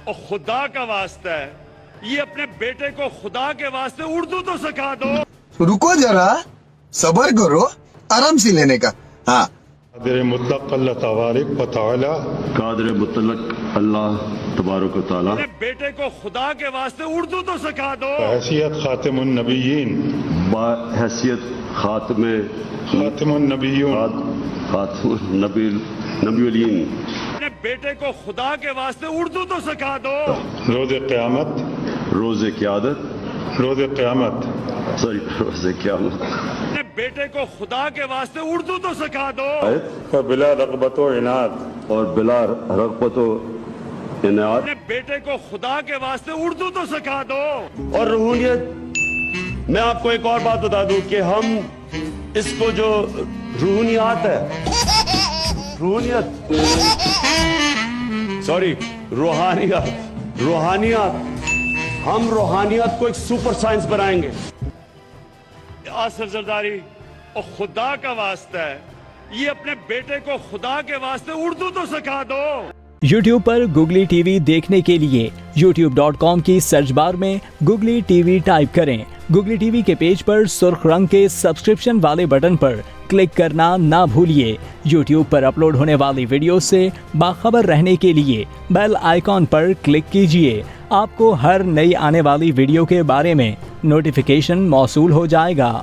اور خدا کا واسطہ ہے یہ اپنے بیٹے کو خدا کے واسطے اردو تو سکھا دو. رکو ذرا صبر کرو آرام سے لینے کا. ہاں قادر مطلق اللہ تبارک و تعالی قادر مطلق اللہ تبارک و تعالی اپنے بیٹے کو خدا کے واسطے اردو تو سکھا دو. حیثیت خاتم النبیین بحیثیت خاتم النبیون نبی الین اپنے بیٹے کو خدا کے واسطے اردو تو سکھا دو. روز قیامت روز قیامت اپنے بیٹے کو خدا کے واسطے اردو تو سکھا دو. بلا رغبت و عناد اور بلا رغبت و عناد اپنے بیٹے کو خدا کے واسطے اردو تو سکھا دو. اور روحانیت. میں آپ کو ایک اور بات بتا دوں کہ ہم اس کو جو روحانیت ہم روحانیت کو ایک سپر سائنس بنائیں گے. آصف زرداری اور خدا کا واسطہ ہے یہ اپنے بیٹے کو خدا کے واسطے اردو تو سکھا دو. یوٹیوب پر گوگلی ٹی وی دیکھنے کے لیے youtube.com کی سرچ بار میں گوگلی ٹی وی ٹائپ کریں. گوگلی ٹی وی کے پیج پر سرخ رنگ کے سبسکرپشن والے بٹن پر کلک کرنا نہ بھولیے. یوٹیوب پر اپلوڈ ہونے والی ویڈیو سے باخبر رہنے کے لیے بیل آئیکن پر کلک کیجیے. آپ کو ہر نئی آنے والی ویڈیو کے بارے میں نوٹیفیکیشن موصول ہو جائے گا.